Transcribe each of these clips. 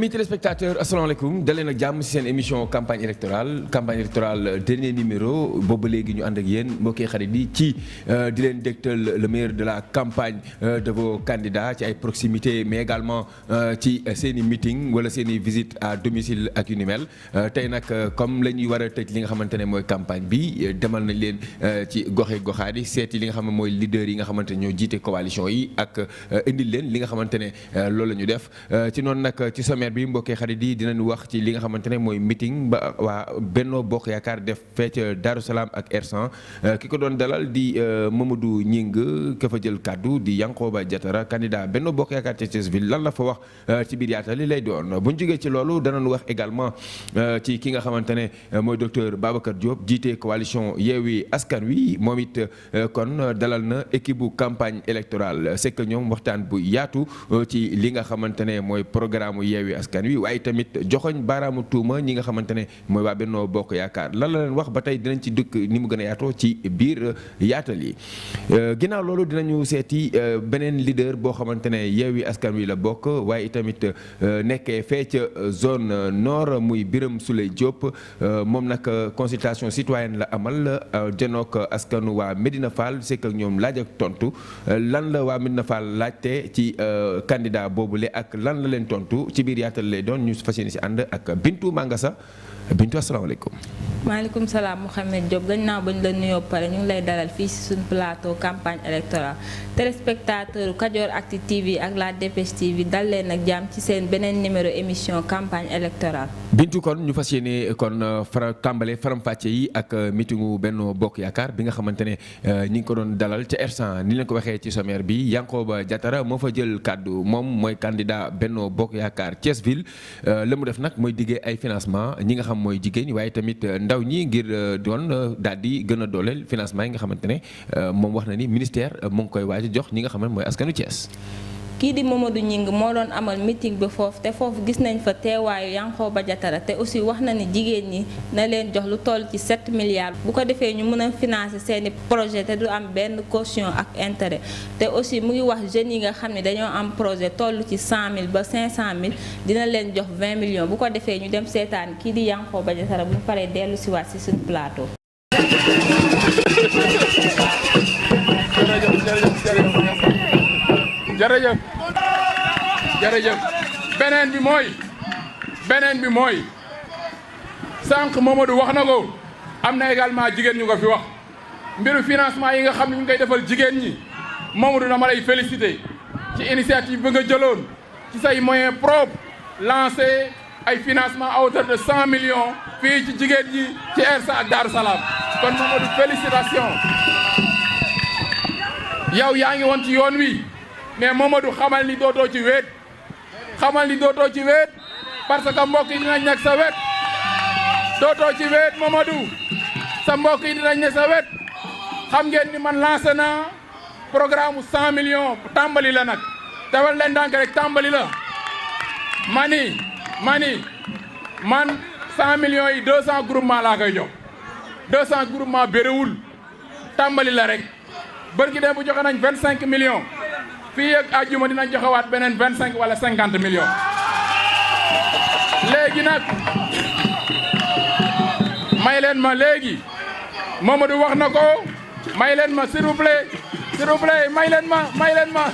amis téléspectateurs asalaamaaleykum daleen ak jàmm ci seen émission campagne électorale dernier numéro boobu léegi ñu ànd ak yéen mbokki xarit yi ci di leen dégtal le meilleur de la campagne de vos candidats ci ay proximités mais également ci seen i meeting wala seen i visite à domicile ak yu ni mel tey nag comme la ñuy war a tëj li nga xamante ne mooy campagne bi demal nañ leen ci goxaat yi seeti li nga xam ne mooy leader yi nga xamante ne ñoo jiite coalition yi ak indil leen li nga xamante ne loolu la ñu def ci noonu nag ci sommaire bi mbokkee xarit yi dinañ wax ci li nga xamante ne mooy meeting ba waa Benno Bokk Yaakaar def fee ca Darou Salaam ak R100 ki ko doon dalal di Mamadou Gningue ka fa jël kàddu di Yankhoba Diattara candidat Benno Bokk Yaakaar ca Thiès-Ville lan la fa wax ci biir yaatal li lay doon bu ñu jógee ci loolu danañ wax également ci ki nga xamante ne mooy docteur Babacar Diop jiite coalition Yewwi Askan Wi moom it kon dalal na équipe bu campagne électorale c'est que ñoom waxtaan bu yaatu ci li nga xamante ne mooy programme Yewwi Askan Wi waaye tamit joxoñ baaraamu tuuma ñi nga xamante ne mooy waa Benno Bokk Yaakaar lan la leen wax ba tey dinañ ci dëkk ni mu gën a yaatoo ci biir yaatal yi ginnaaw loolu dinañu seeti beneen leader boo xamante ne Yewwi Askan Wi la bokk waaye tamit nekkee fee ca zone nord muy Birame Souleye Diop moom nag consultation citoyenne la amal janook askanu waa Médina Fall c'est que ñoom laaj ak tontu lan la waa Médina Fall laajte ci candidat boobule ak lan la leen tontu ci biir yaatal lay doon ñu fas yéene si ànd ak Bintu Mangassa Bintu asalaamaaleykum. maaleykum salaam Mouhamed Diop gannaaw ba ñu la nuyoo pare ñu ngi lay dalal fii si suñu plateau campagne électorale téléspectateur Kajooractu TV ak la Dépêche TV dal leen ak jàmm ci seen beneen numéro émission campagne électorale. Bintu kon ñu fas yéene kon tàmbale faram-fàcce yi ak meetingu Benno Bokk Yaakaar bi nga xamante ne ñi ngi ko doon dalal ca R100 ni leen ko waxee ci sommaire bi Yankhoba Diattara moo fa jël kàddu moom mooy candidat Benno Bokk Yaakaar Thiès-Ville la mu def nag mooy diggee ay financement ñi nga xam mooy jigéen ñi waaye tamit ndaw ñi ngir doon daal di gën a dooleel financement yi nga xamante ne moom wax na ni ministère mu ngi koy waaj a jox ñi nga xam ne mooy askanu Thiès. kii di Mamadou Gningue moo doon amal meeting bi foofu te foofu gis nañ fa teewaayu Yankhoba Diattara te aussi wax na ni jigéen ñi na leen jox lu toll ci 7 milliards bu ko defee ñu mën a financer seeni projet te du am benn caution ak intérêt te aussi mu ngi wax jeunes yi nga xam ne dañoo am projet toll ci 100 000 ba 500 000 dina leen jox 20 millions bu ko defee ñu dem seetaan kii di Yankhoba Diattara bu ñu paree dellu si waat si suñu plateau. jërëjëf beneen bi mooy sànq Mamadou wax na ko am na également jigéen ñu ko fi wax mbiru financement yi nga xam ne ñu ngi koy defal jigéen ñi Mamadou dama lay féliciter ci initiative bi nga jëloon ci say moyens propres lancé ay financement à hauteur de 100 millions fii ci jigéen ñi ci R100 ak Darou Salaam kon Mamadou félicitations yow yaa ngi woon ci yoon wi mais Mamadou xamal ni dootoo ci wéet parce que mbokk yi dinañ nekk sa wet dootoo ci wéet Mamadou sa mbokk yi dinañ nekk sa wet xam ngeen ni man lancé naa programme 100 millions tàmbali la nag dawal leen ndànk rek tàmbali la man 100 millions yi 200 groupement laa koy jox 200 groupement béréwul tàmbali la rek bërki dem bu joxe nañ 25 millions fii ak àjjuma dinañ joxewaat beneen 25 wala 50 millions léegi nag may leen ma léegi Mamadou wax na ko may leen ma s'il vous plaît may leen ma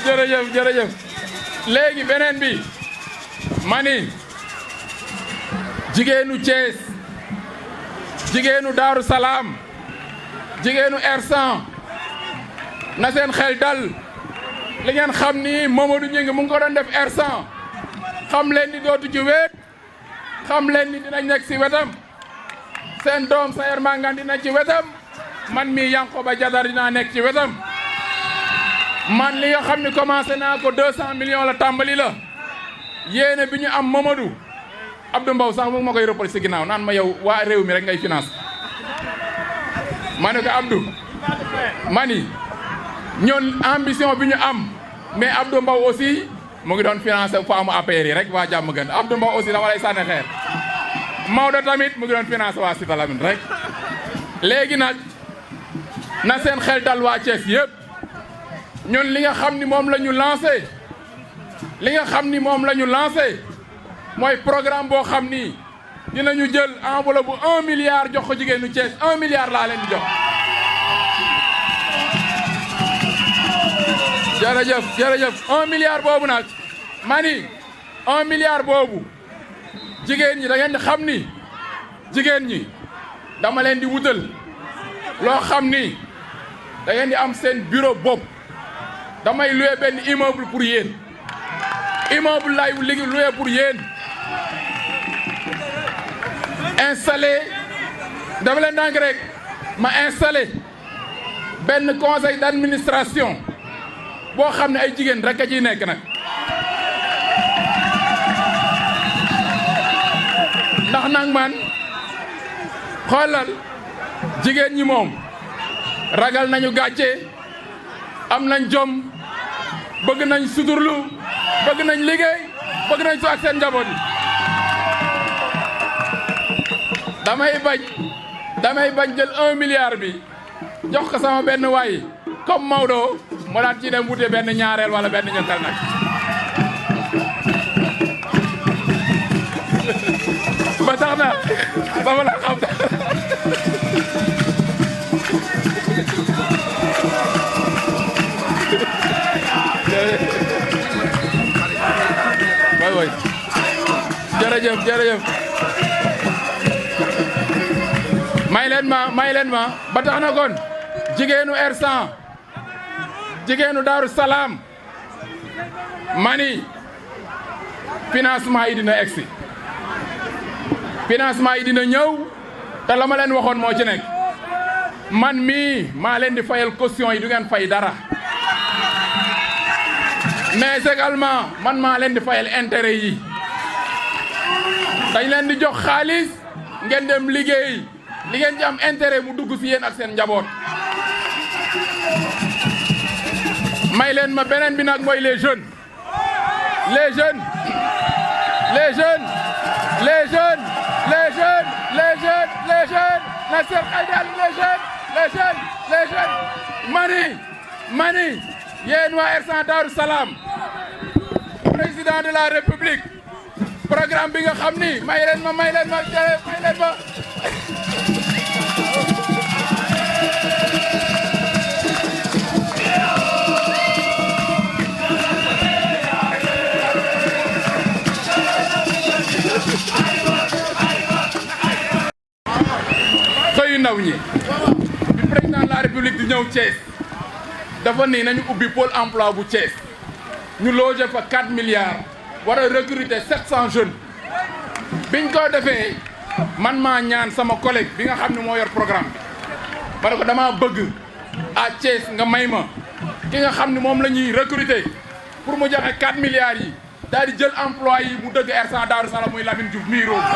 jërëjëf léegi beneen bi mani jigéenu Thiès jigéenu Darou Salaam jigéenu R100 na seen xel dal li ngeen xam ni Mamadou Gningue mu ngi ko doon def R100 xam leen ni dootu ci wéet xam leen ni dinañ nekk si wetam seen doom Sayer Mangane dina ci wetam man mii Yankhoba Diattara dinaa nekk ci wetam man li nga xam ni commencé naa ko 200 millions la tàmbali la yéene bi ñu am Mamadou Abdou Mbow sax mu ma koy reporté si ginnaaw naan ma yow waa réew mi rek ngay finance ma ne ko Abdou mani ñoon ambition bi ñu am mais Abdou Mbow aussi mu ngi doon financé faamu APR yi rek waa jàmm gën Abdou Mbow aussi dama lay sànni xeer Maodo tamit mu ngi doon financé waa Cité Lamine rek léegi nag na seen xel dal waa Thiès yëpp ñun li nga xam ni moom la ñu lancé mooy programme boo xam ni dinañu jël enveloppe bu 1 milliard jox ko jigéenu Thiès 1 milliard laa leen di jox. jërëjëf 1 milliard boobu nag mani 1 milliard boobu jigéen ñi da ngeen di xam ni jigéen ñi dama leen di wutal loo xam ni da ngeen di am seen bureau bopp damay loué benn immeuble pour yéen immeuble lay léegi loué pour yéen installé dama leen dànk rek ma installé benn conseil d'administration boo xam ne ay jigéen rek a ciy nekk nag ndax nag man xoolal jigéen ñi moom ragal nañu gàcce am nañ jom bëgg nañ suturlu bëgg nañ liggéey bëgg nañ su ak seen njaboot yi damay bañ jël 1 milliard bi jox ko sama benn waay comme Maodo moo daan ci dem wute benn ñaareel wala benn ñettal nag ba tax na dama la xam way jërëjëf may leen ma ba tax na kon jigéenu R100 jigéenu Daaru Salaam mani financement yi dina egsi financement yi dina ñëw te la ma leen waxoon moo ci nekk man mii maa leen di fayal caution yi du ngeen fay dara mais également man maa leen di fayal intérêt yi dañ leen di jox xaalis ngeen dem liggéey li ngeen ci am intérêt mu dugg ci yéen ak seen njaboot may leen ma beneen bi nag mooy les jeunes na seen ay daal les jeunes mani yéen waa R100 Daaru Salaam président de la république programme bi nga xam ni may leen ma xëyu ndaw ñi bi président de la république di ñëw Thiès dafa ni nañu ubbi pôle emploi bu Thiès ñu loger fa 4 milliards war a recruter 700 jeunes biñ ko defee man maa ñaan sama collègue bi nga xam ne moo yor programme bi ma ne ko dama bëgg à Thiès nga may ma ki nga xam ne moom la ñuy recruter pour mu joxe 4 milliards yi daal di jël emploi yi mu dëgg R100 Daaru Salaam muy Lamine Diouf mii Rose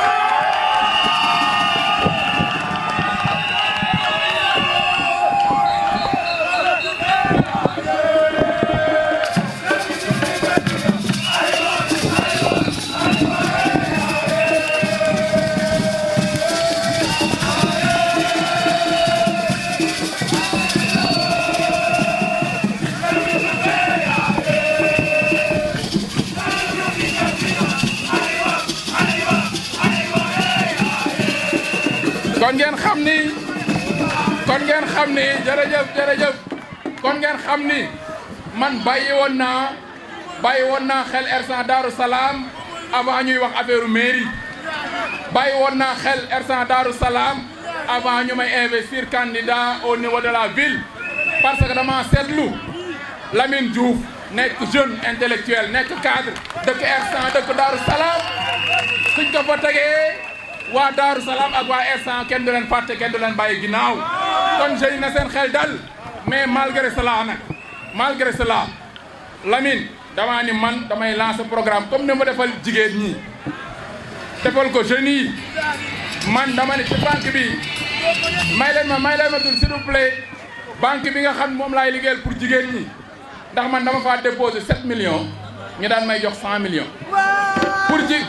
kon ngeen xam ni man bàyyi woon naa xel R100 Daaru Salaam avant ñuy wax affaire mairie bàyyi woon naa xel R100 Daaru Salaam avant ñu may investir candidat au niveau de la ville parce que dama seetlu Lamine Diouf nekk jeune intellectuel nekk cadre dëkk R100 dëkk Daaru Salaam suñ ko fa tegee waa Daaru Salaam ak waa R100 kenn du leen fàtte kenn du leen bàyyi ginnaaw kon jëli na seen xel dal mais malgré cela Lamine damaa ni man damay lancer programme comme ni ma defal jigéen ñi defal ko jeunes yi man dama ne ci banque bi may leen ma tur s'il vous plaît banque bi nga xam moom laay liggéeyal pour jigéen ñi ndax man dama faa déposer 7 millions ñu daan may jox 100 millions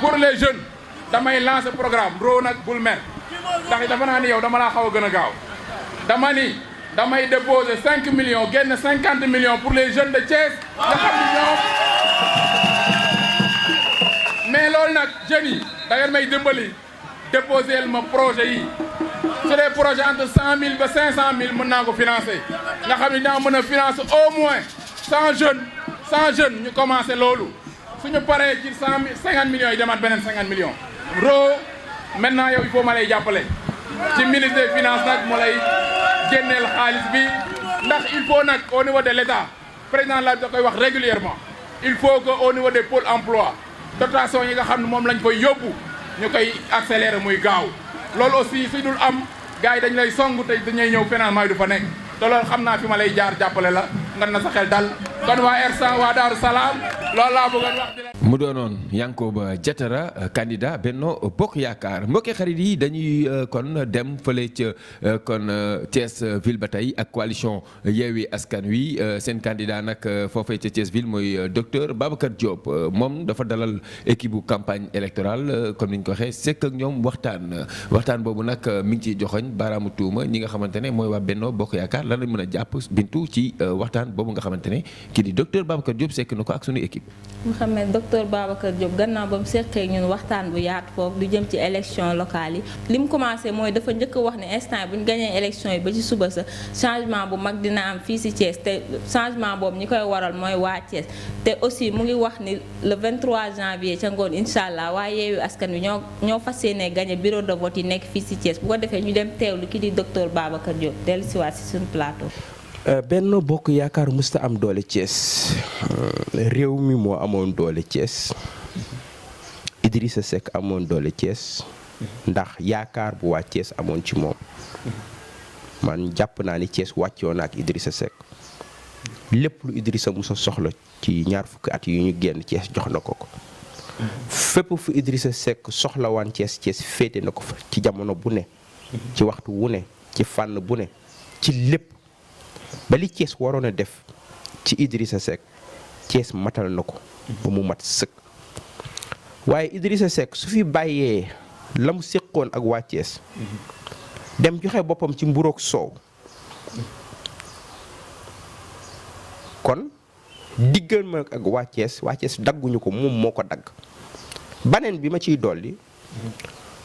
pour les jeunes damay lancer programme roo nag bul mer ndax dafa naa ni yow dama laa xaw a gën a gaaw dama ni damay déposer 5 millions génn 50 millions pour les jeunes de Thiès nga xam ni ñoom mais loolu nag jeunes yi da ngeen may dimbali déposer ma projet yi su dee projet entre 100 000 ba 500 000 mën naa ko financer nga xam ni dinaa mën a financer au moins 100 jeunes ñu commencé loolu suñu paree ci 50 millions yi demaat beneen 50 millions. Ro maintenant yow il faut ma lay jàppale ci ministre des finances nag mu lay génneel xaalis bi ndax il faut nag au niveau de l'État président la da koy wax régulièrement il faut que au niveau des pôles emploi dotation yi nga xam ne moom lañ koy yóbbu ñu koy accélérer muy gaaw loolu aussi su dul am gars yi dañ lay song te dañuy ñëw financement yi du fa nekk te loolu xam naa fi ma lay jaar jàppale la nga na sa xel dal kon waa R100 waa Daaru Salaam loolu laa bëggoon wax di la mu doonoon Yankoba Diatara candidat Benno Bokk Yaakaar mbokki xarit yi dañuy kon dem fële ca kon Thiès ville ba tey ak coalition Yewwi Askan Wi seen candidat nag foofee ca Thiès ville mooy docteur Babacar Diop moom dafa dalal équipe bu campagne électorale comme ni ñu ko waxee sekk ak ñoom waxtaan boobu nag mi ngi ciy joxoñ baaraamu tuuma ñi nga xamante ne mooy waa Benno Bokk Yaakaar lan lañ mën a jàpp bintu ci waxtaan boobu nga xamante ne kii di docteur Babacar Diop sekk na ko ak sunu équipe. Mouhamed docteur Babacar Diop gannaaw ba mu seqee ñun waxtaan bu yaatu foofu du jëm ci élection locale yi li mu commencé mooy dafa njëkk a wax ne instant bu ñu gañee élection yi ba ci suba sa changement bu mag dina am fii si Thiès te changement boobu ñi koy waral mooy waa Thiès te aussi mu ngi wax ni le 23 janvier ca ngoon incha allah waa Yewwi Askan Wi ñoo fas yéenee gagné bureau de vote yi nekk fii si Thiès bu ko defee ñu dem teewlu ki di docteur Babacar Diop dellu siwaat si suñu plateau. Benno Bokk Yaakaar musta am doole Thiès réew mi moo amoon doole Thiès Idrissa Seck amoon doole Thiès ndax yaakaar bu waa Thiès amoon ci moom man jàpp naa ni Thiès wàccoo na ak Idrissa Seck lépp lu Idrissa musa soxla ci ñaar fukki at yu ñu génn Thiès jox na ko ko fépp fu Idrissa Seck soxla waan Thiès féete na ko fa ci jamono bu ne ci waxtu wu ne ci fànn bu ne ci lépp ba li Thiès waroon a def ci Idrissa Seck Thiès matal na ko ba mu mat sëkk waaye Idrissa Seck su fi bàyyee la mu séqoon ak waa Thiès dem joxe boppam ci mburoog soow kon diggal ma ak waa Thiès dagguñu ko moom moo ko dagg baneen bi ma ciy dolli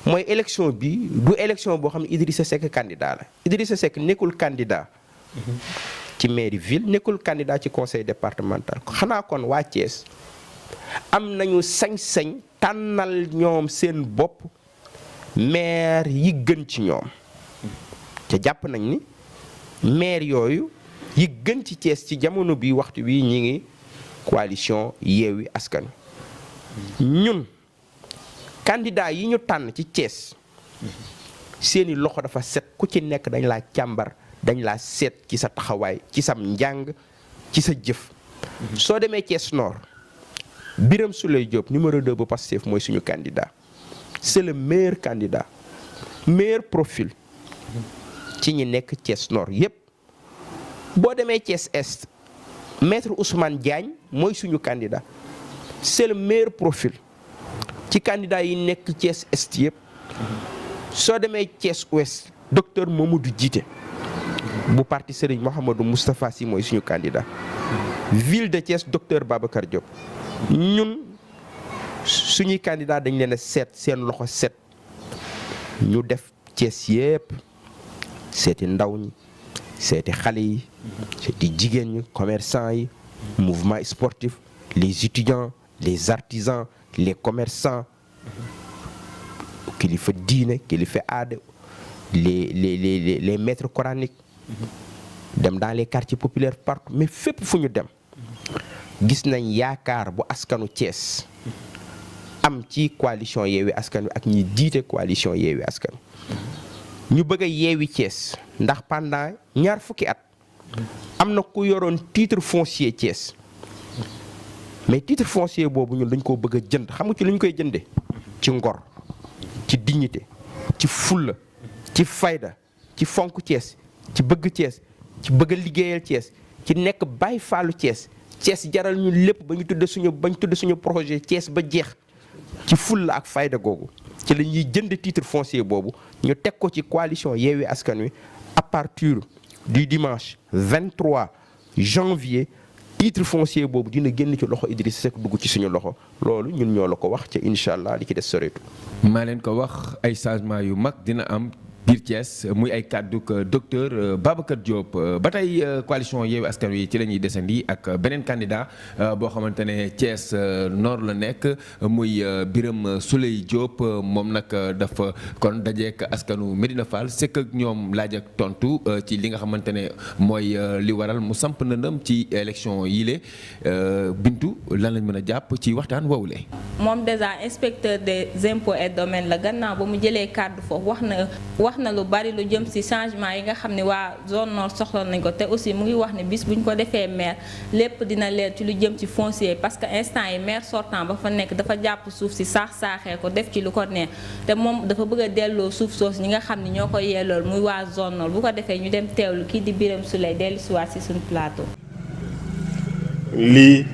mooy élection bi du élection boo xam ne Idrissa Seck candidat la Idrissa Seck nekkul candidat ci mairie ville nekkul candidat ci conseil départemental xanaa kon waa Thiès am nañu sañ-sañ tànnal ñoom seen bopp maire yi gën ci ñoom te jàpp nañ ni maire yooyu yi gën ci Thiès ci jamono bi waxtu bi ñi ngi coalition Yewwi Askan Wi ñun candidat yi ñu tànn ci Thiès seeni loxo dafa set ku ci nekk dañ laa càmbar dañ laa seet ci sa taxawaay ci sam njàng ci sa jëf soo demee Thiès Nord Birame Souleye Diop numéro 2 bu Pastef mooy suñu candidat c'est le meilleur candidat meilleur profil ci ñi nekk Thiès Nord yépp boo demee Thiès Est maître Ousmane Diagne mooy suñu candidat c'est le meilleur profil ci candidat yi nekk Thiès Est yépp soo demee Thiès Ouest docteur Mamadou Djité bu parti Serigne Mouhamadou Moustapha Sy mooy suñu candidat ville de Thiès docteur Babacar Diop ñun suñuy candidat dañ leen a seet seen loxo set ñu def Thiès yépp seeti ndaw ñi seeti xale yi seeti jigéen ñi commerçant yi mouvement sportif les étudiants les artisans les commerçants kilifa diine kilifa aada les maîtres coraniques dem dans les quartiers populaires partout mais fépp fu ñu dem gis nañ yaakaar bu askanu Thiès am ci coalition Yewwi Askan Wi ak ñi jiite coalition Yewwi Askan Wi ñu bëgg a yeewi Thiès ndax pendant ñaar fukki at am na ku yoroon titre foncier Thiès mais titre foncier boobu ñun dañ koo bëgg a jënd xam nga ci lu ñu koy jënde ci ngor ci dignité ci fulla ci fayda ci fonk Thiès ci bëgg Thiès ci bëgg a liggéeyal Thiès ci nekk Baay Faalu Thiès Thiès jaral ñu lépp ba ñu tudd suñu projet Thiès ba jeex ci fulla ak fayda googu ci la ñuy jënd titre foncier boobu ñu teg ko ci coalition Yewwi Askan Wi à partir du dimanche 23 janvier titre foncier boobu dina génn ci loxo Idriss Seck dugg ci suñu loxo loolu ñun ñoo la ko wax ca incha allah li ci des soreetu. maa leen ko wax ay changement yu mag dina am biir Thiès muy ay kàddu docteur Babacar Diop ba tey coalition Yewwi Askan Wi ci la ñuy desandi ak beneen candidat boo xamante ne Thiès Nord la nekk muy Birame Souleye Diop moom nag dafa kon dajeek askanu Medina Fall sekk ak ñoom laaj ak tontu ci li nga xamante ne mooy li waral mu samp ndëndam ci élection yile Bintu lan lañ mën a jàpp ci waxtaan woowule. moom déjà inspecteur des impôts et domaines la gannaaw ba mu jëlee kàddu foofu wax na lu bari lu jëm ci changement yi nga xam ne waa zone nord soxla nañ ko te aussi mu ngi wax ne bis bu ñu ko defee maire lépp dina leer ci lu jëm ci foncier parce que instant yi maire sortant ba fa nekk dafa jàpp suuf si saaxee ko def ci lu ko neex te moom dafa bëgg a delloo suuf soos ñi nga xam ne ñoo ko yellool muy waa zone nord bu ko defee ñu dem teewlu kii di Birame Souleye dellu si waat si suñu plateau. lii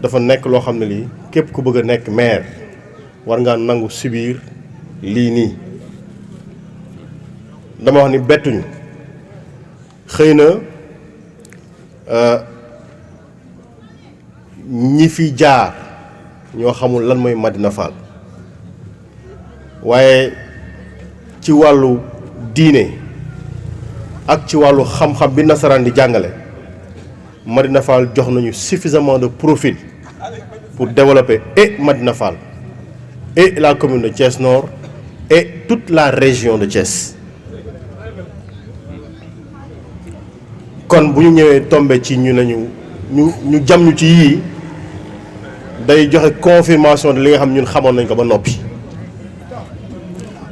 dafa nekk loo xam ne lii képp ku bëgg a nekk maire war ngaa nangu subir lii nii. dama wax ni bettuñu xëy na ñi fi jaar ñoo xamul lan mooy Madina Fall waaye ci wàllu diine ak ci wàllu xam-xam bi nasaraan di jàngale Madina Fall jox nañu suffisamment de profil pour développer et Madina Fall et la commune de Thiès Nord et toute la région de Thiès. kon bu ñu ñëwee tombé ci ñu nañu ñu jam ñu ci yii day joxe confirmation de li nga xam ñun xamoon nañ ko ba noppi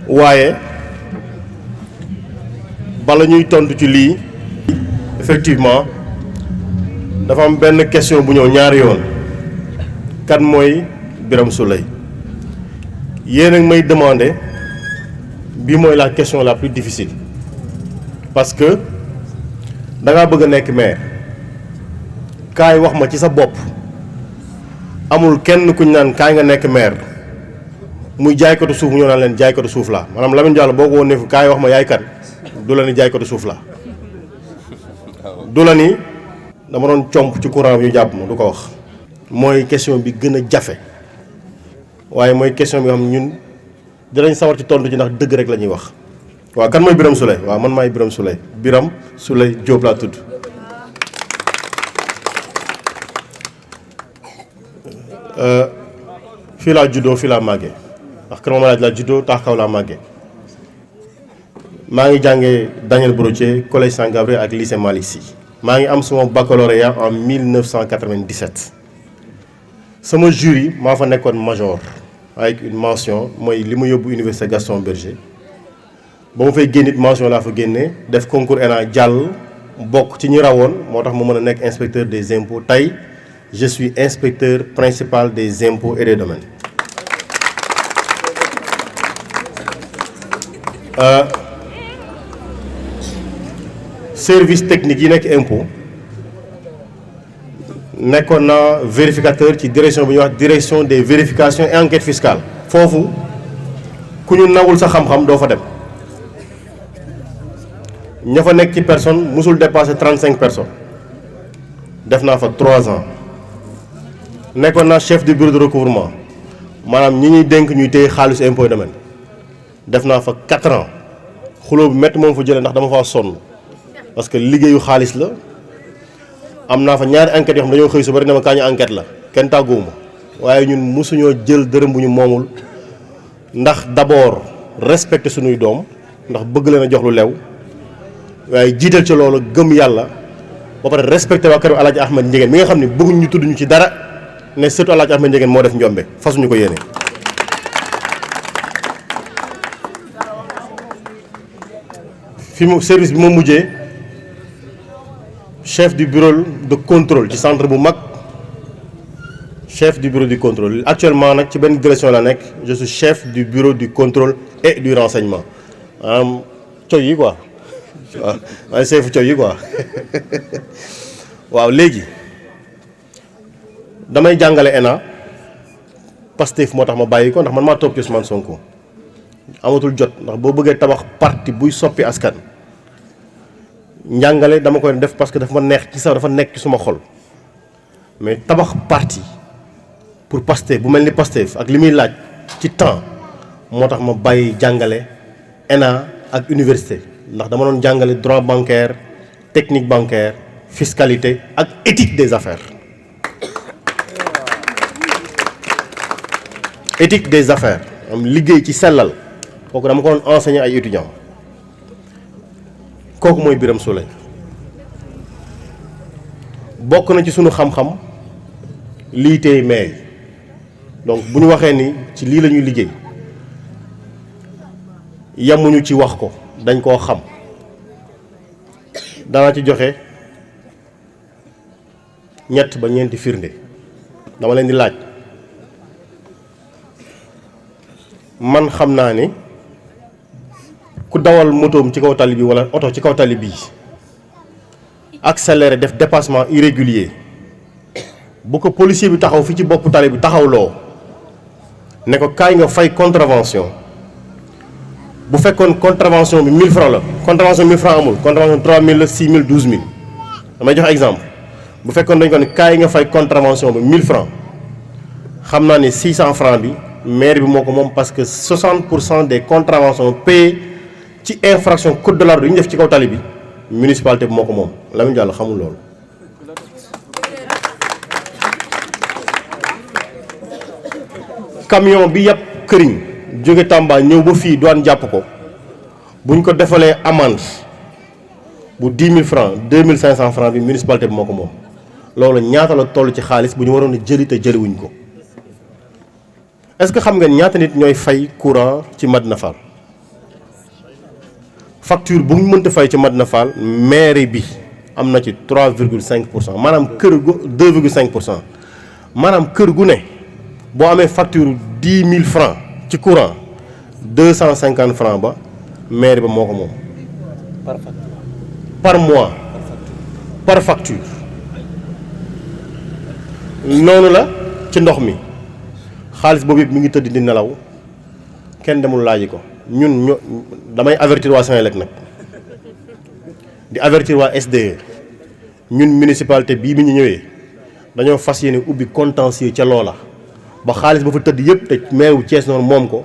waaye bala ñuy tontu ci lii effectivement dafa am benn question bu ñëw ñaari yoon kan mooy Birame Souleye yéen a ngi may demander bi mooy la question la plus difficile parce que da ngaa bëgg a nekk maire kaay wax ma ci sa bopp amul kenn kuñ naan kaay nga nekk maire muy jaaykatu suuf mu ñëw naan leen jaaykatu suuf laa maanaam Lamine Diallo boo ko woon ne fu kaay wax ma yaay kan du la ni jaaykatu suuf laa du la ni dama doon comp ci courant bi ñu jàpp ma du ko wax. mooy question bi gën a jafe waaye mooy question bi nga xam ñun dinañ sawar ci tontu ci ndax dëgg rek la ñuy wax. waaw kan mooy Birame Souleye waaw man maay Birame Souleye Birame Souleye Diop laa tudd fii laa juddoo fii laa màggee ndax Kër Momalaaj laa juddoo tax kaw laa màggee maa ngi jàngee Daniel Brottier collège Saint-Gabriel ak lycée Malick Sy maa ngi am sama baccalauréat en 1997 sama jury maa fa nekkoon major avec une mention mooy li ma yóbbu université Gaston Berger ba ma fay génn it mention laa fa génnee def concours ENA jàll bokk ci ñi rawoon moo tax ma mën a nekk inspecteur des impôts tey je suis inspecteur principal des impôts et des domaines. Service technique yi nekk impôt nekkoon naa vérificateur ci direction bi ñuy wax direction des vérifications et enquêtes fiscales foofu ku ñu nawul sa xam-xam doo fa dem. ña fa nekk ci personne musul dépasser 35 personnes def naa fa 3 ans nekkoon naa chef du bureau de recouvrement maanaam ñi ñuy dénk ñuy téye xaalisu impôt domaine def naa fa 4 ans xuloo bu métti moom fa jëlee ndax dama faa sonn parce que liggéeyu xaalis la am naa fa ñaari enquêtes yoo xam dañoo xëy su bari ne ma kaa ñu enquête la kenn tàgguwuma waaye ñun mosuñoo jël dërëm bu ñu moomul ndax d'abord respecter suñuy doom ndax bëgg leen a jox lu lew waaye jiital ci loolu gëm yàlla ba pare respecté waa kër Alaaji Ahmed Ndiéguène mi nga xam ne bëgguñ ñu tudd ñu ci dara ne surtout Alaaji Ahmed Ndiéguène moo def njombe fasuñu ko yéene. fi mu service bi ma mujjee chef du bureau de contrôle ci centre bu mag chef du bureau du contrôle actuellement nag ci benn direction la nekk je suis chef du bureau du contrôle et du renseignement maanaam coy yi quoi. waaw waaye seefu cow yi quoi waaw léegi damay jàngale ENA Pastef moo tax ma bàyyi ko ndax man maa topp ci Ousmane Sonko amatul jot ndax boo bëggee tabax parti buy soppi askan njàngale dama koy def parce que dafa ma neex ci dafa nekk ci suma xol mais tabax parti pour Pastef bu mel ni Pastef ak li muy laaj ci temps moo tax ma bàyyi jàngale ENA ak université ndax dama doon jàngale droit bancaire technique bancaire fiscalité ak éthique des affaires. éthique des affaires am liggéey ci sellal kooku dama ko doon enseigner ay étudiants kooku mooy Birame Souleye bokk na ci sunu xam-xam lii tey maire donc bu ñu waxee ni ci lii la ñuy liggéey yemuñu ci wax ko dañ koo xam danaa ci joxe 3 ba 4 firnde dama leen di laaj man xam naa ni ku dawal motoom ci kaw tali bi wala oto ci kaw tali bii accéléré def dépassement irrégulier bu ko policier bi taxaw fi ci bopp tali bi taxawloo ne ko kaay nga fay contravention bu fekkoon contravention bi 1000 francs la contravention 1000 francs amul contravention 3000 la 6000 12000 damay jox exemple bu fekkoon dañ ko ne kaay nga fay contravention bi 1000 francs xam naa ni 600 francs bi maire bi moo ko moom parce que 60% des contraventions payées ci infraction code de la route yi ñu def ci kaw tali bi municipalité bi moo ko moom Lamine Diallo xamul loolu. camion bi yàpp këriñ jóge Tamba ñëw ba fii douane jàpp ko bu ñu ko defalee amende bu 10 000 francs 2500 francs bi municipalité bi moo ko moom loolu ñaata la toll ci xaalis bu ñu waroon a jëli te jëliwuñ ko. est-ce que xam nga ñaata nit ñooy fay courant ci Madina Fall facture bu ñu mënta fay ci Madina Fall mairie bi am na ci 3,5% maanaam kër gu 2,5% maanaam kër gu ne boo amee facture 10 000 francs ci courant 250 francs ba mairie ba moo ko moom. par mois par facture. noonu la ci ndox mi. xaalis boobu yëpp mi ngi tëdd di nelaw kenn demul laaji ko ñun damay avertir waa Senelec nag di avertir waa SDE ñun municipalité bii bi ñu ñëwee dañoo fas yéene ubbi contentieux ca loola ba xaalis ba fa tëdd yëpp te meewu Thiès noonu moom ko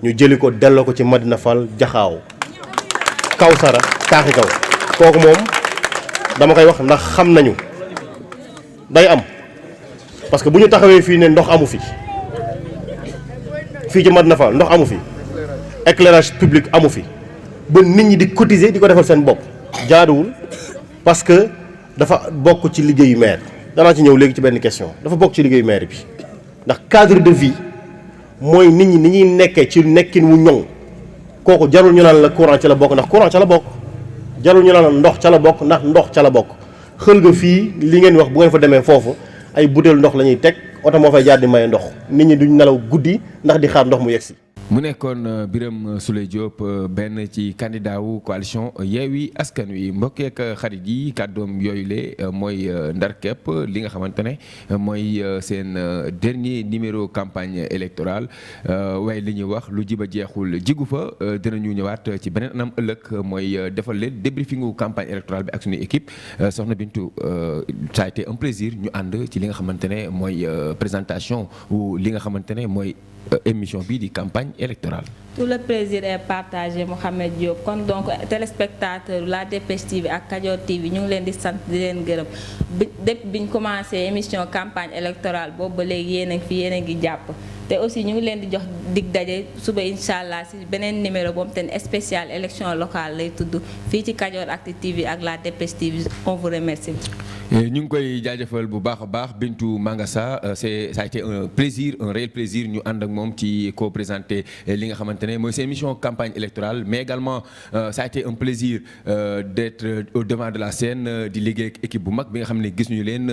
ñu jëli ko delloo ko ci Madina Fall Jaxaaw Kawsara Taaxi Kaw kooku moom dama koy wax ndax xam nañu day am parce que bu ñu taxawee fii ne ndox amu fi fii ci Madina Fall ndox amu fi éclairage public amu fi ba nit ñi di cotiser di ko defal seen bopp jaaduwul parce que dafa bokk ci liggéeyu maire danaa ci ñëw léegi ci benn question dafa bokk ci liggéeyu maire bi ndax cadre de vie mooy nit ñi ni ñuy nekkee ci nekkin wu ñoŋ kooku jarul ñu naan la courant ca la bokk ndax courant ca la bokk jarul ñu naan la ndox ca la bokk ndax ndox ca la bokk xël nga fii li ngeen wax bu ngeen fa demee foofu ay butéel ndox la ñuy teg oto moo fay jaar di maye ndox nit ñi duñ nelaw guddi ndax di xaar ndox mu yegsi. mu nekkoon Birame Souleye Diop benn ci candidat wu coalition Yewwi Askan Wi mbokk ak xarit yi kàddoom yooyu le mooy ndar képp li nga xamante ne mooy seen dernier numéro campagne électorale waaye li ñuy wax lu jiba jeexul jigu fa dinañu ñëwaat ci beneen anam ëllëg mooy defal leen débriefingu campagne électorale bi ak suñu équipe soxna Bintu ça a été un plaisir ñu ànd ci li nga xamante ne mooy présentation wu li nga xamante ne mooy émission bii di campagne électorale. Tout le plaisir est partagé Mouhamed Diop kon donc téléspectateur la Dépêche TV ak Kadior TV ñu ngi leen di sant di leen gërëm depuis bi ñu commencé émission campagne électorale boobu ba léegi yéen a ngi fi yéen a ngi jàpp te aussi ñu ngi leen di jox dig daje suba incha allah si beneen numéro boobu te spécial élection locale lay tudd fii ci Kadioractu TV ak la Dépêche TV on vous remercie. ñu ngi koy jaajëfal bu baax a baax Bintou Mangassa ça a été un plaisir un réel plaisir ñu ànd ak moom ci co-présenté li nga xamante ne mooy seen émission campagne électorale mais également ça a été un plaisir d'être au devant de la scène di liggéey ak équipe bu mag bi nga xam ne gis ñu leen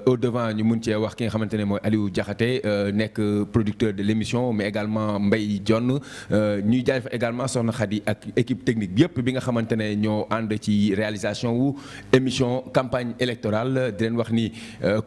au devant ñu mun cee wax ki nga xamante ne mooy Aliou Diakhaté nekk producteur de l'émission mais également Mbaye Dione ñuy jaajëfal également Soxna Khady ak équipe technique bi yëpp bi nga xamante ne ñoo ànd ci réalisation wu émission campagne électorale électorale di leen wax ni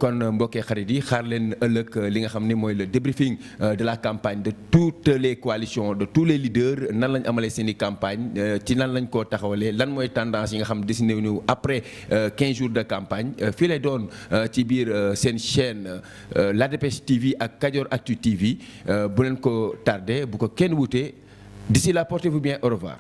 kon mbokkee xarit yi xaar leen ëllëg li nga xam ne mooy le débriefing de la campagne de toutes les coalitions de tous les leaders nan lañ amalee seen i campagne ci nan lañ koo taxawalee lan mooy tendance yi nga xam dessiné wu après 15 jours de campagne fii lay doon ci biir seen chaîne La Dépêche TV ak Kajoor Actu TV bu leen ko tardé bu ko kenn wutee d'ici là portez-vous bien, au revoir.